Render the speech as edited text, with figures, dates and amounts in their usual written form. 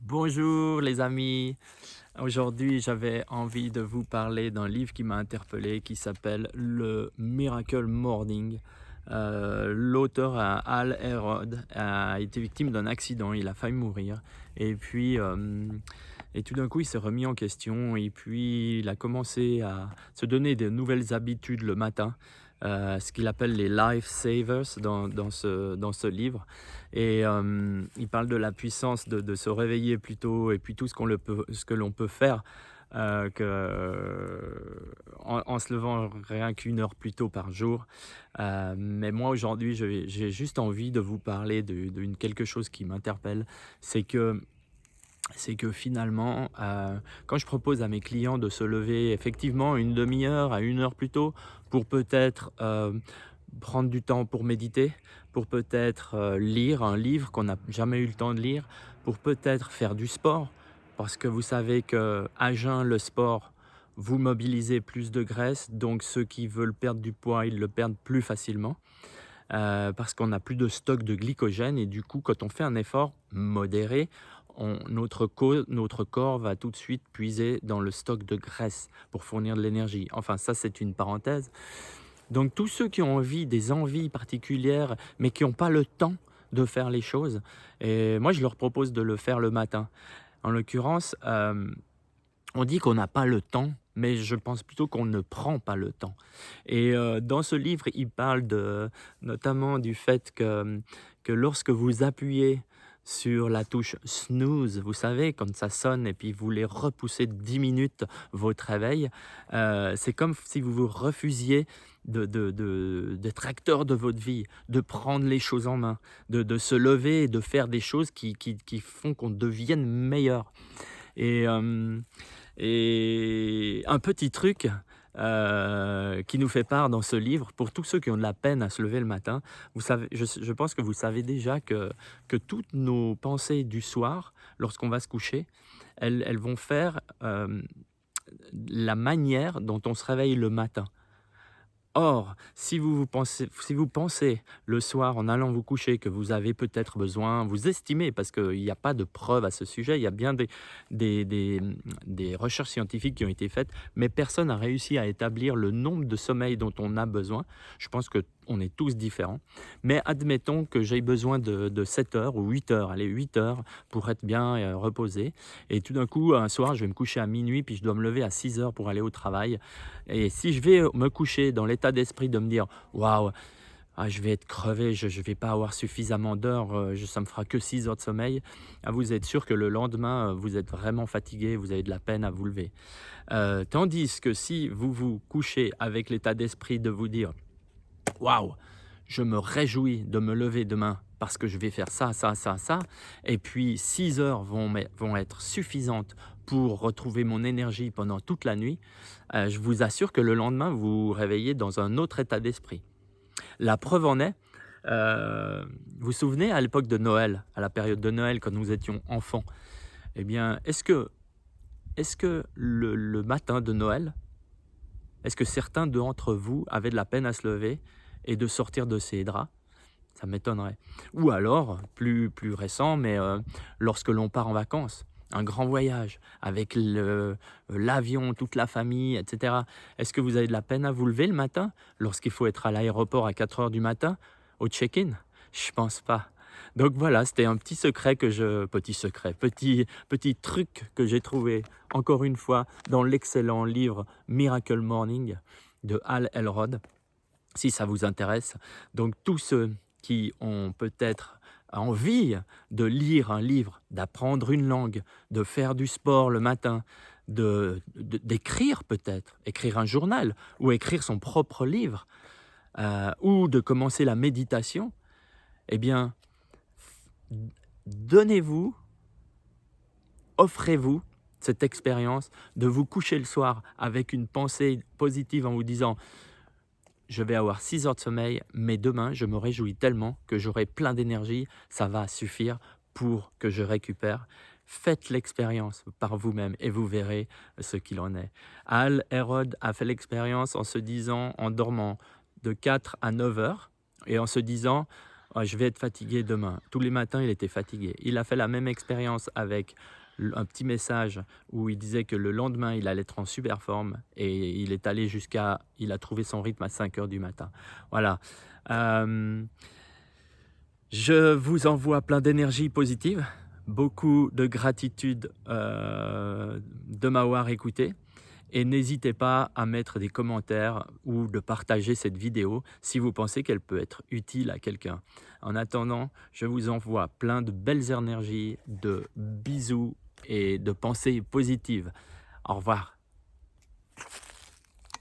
Bonjour les amis, aujourd'hui j'avais envie de vous parler d'un livre qui m'a interpellé qui s'appelle Le Miracle Morning. L'auteur Al Elrod a été victime d'un accident, il a failli mourir et tout d'un coup il s'est remis en question et puis il a commencé à se donner de nouvelles habitudes le matin. Ce qu'il appelle les life savers dans ce livre. Il parle de la puissance de se réveiller plus tôt et puis tout ce que l'on peut faire en se levant rien qu'une heure plus tôt par jour. Mais moi aujourd'hui, j'ai juste envie de vous parler d'une quelque chose qui m'interpelle. C'est que c'est que finalement, quand je propose à mes clients de se lever effectivement une demi-heure à une heure plus tôt pour peut-être prendre du temps pour méditer, pour peut-être lire un livre qu'on n'a jamais eu le temps de lire, pour peut-être faire du sport, parce que vous savez que à jeun, le sport, vous mobilisez plus de graisse, donc ceux qui veulent perdre du poids, ils le perdent plus facilement parce qu'on n'a plus de stock de glycogène et du coup, quand on fait un effort modéré, notre corps va tout de suite puiser dans le stock de graisse pour fournir de l'énergie. Enfin, ça, c'est une parenthèse. Donc, tous ceux qui ont des envies particulières, mais qui n'ont pas le temps de faire les choses, et moi, je leur propose de le faire le matin. En l'occurrence, on dit qu'on n'a pas le temps, mais je pense plutôt qu'on ne prend pas le temps. Dans ce livre, il parle notamment du fait que lorsque vous appuyez sur la touche snooze, vous savez, quand ça sonne et puis vous voulez repousser de 10 minutes votre réveil, c'est comme si vous vous refusiez d'être acteur de votre vie, de prendre les choses en main, de se lever et de faire des choses qui font qu'on devienne meilleur. Et, euh, et un petit truc qui nous fait part dans ce livre, pour tous ceux qui ont de la peine à se lever le matin, vous savez, je pense que vous savez déjà que toutes nos pensées du soir, lorsqu'on va se coucher, elles vont faire la manière dont on se réveille le matin. Or, si vous pensez le soir en allant vous coucher que vous avez peut-être besoin, vous estimez, parce qu'il n'y a pas de preuves à ce sujet, il y a bien des, des, des recherches scientifiques qui ont été faites, mais personne n'a réussi à établir le nombre de sommeil dont on a besoin. Je pense que on est tous différents, mais admettons que j'ai besoin de 7 heures ou 8 heures, allez 8 heures pour être bien reposé, et tout d'un coup, un soir, je vais me coucher à minuit, puis je dois me lever à 6 heures pour aller au travail. Et si je vais me coucher dans l'état d'esprit de me dire: «Waouh, je vais être crevé, je ne vais pas avoir suffisamment d'heures, ça me fera que 6 heures de sommeil», vous êtes sûr que le lendemain, vous êtes vraiment fatigué, vous avez de la peine à vous lever. Tandis que si vous vous couchez avec l'état d'esprit de vous dire: «Waouh, je me réjouis de me lever demain parce que je vais faire ça, ça, ça, ça», et puis 6 heures vont être suffisantes pour retrouver mon énergie pendant toute la nuit, je vous assure que le lendemain, vous vous réveillez dans un autre état d'esprit. La preuve en est, vous vous souvenez à l'époque de Noël, à la période de Noël quand nous étions enfants, eh bien, est-ce que le matin de Noël, est-ce que certains d'entre vous avaient de la peine à se lever et de sortir de ces draps? Ça m'étonnerait. Ou alors, plus récent, mais lorsque l'on part en vacances, un grand voyage avec l'avion, toute la famille, et cetera. Est-ce que vous avez de la peine à vous lever le matin lorsqu'il faut être à l'aéroport à 4 heures du matin, au check-in? Je pense pas. Donc voilà, c'était un petit truc que j'ai trouvé, encore une fois, dans l'excellent livre Miracle Morning de Hal Elrod, si ça vous intéresse. Donc tous ceux qui ont peut-être envie de lire un livre, d'apprendre une langue, de faire du sport le matin, d'écrire peut-être, écrire un journal ou écrire son propre livre, ou de commencer la méditation, eh bien, donnez-vous, offrez-vous cette expérience de vous coucher le soir avec une pensée positive en vous disant: je vais avoir 6 heures de sommeil, mais demain, je me réjouis tellement que j'aurai plein d'énergie, ça va suffire pour que je récupère. Faites l'expérience par vous-même et vous verrez ce qu'il en est. Al Herod a fait l'expérience en se disant, en dormant de 4 à 9 heures et en se disant: «Oh, je vais être fatigué demain». Tous les matins, il était fatigué. Il a fait la même expérience avec un petit message où il disait que le lendemain, il allait être en super forme et il est allé jusqu'à, il a trouvé son rythme à 5 heures du matin. Voilà. Euh, je vous envoie plein d'énergie positive, beaucoup de gratitude de m'avoir écouté. Et n'hésitez pas à mettre des commentaires ou de partager cette vidéo si vous pensez qu'elle peut être utile à quelqu'un. En attendant, je vous envoie plein de belles énergies, de bisous et de pensées positives. Au revoir.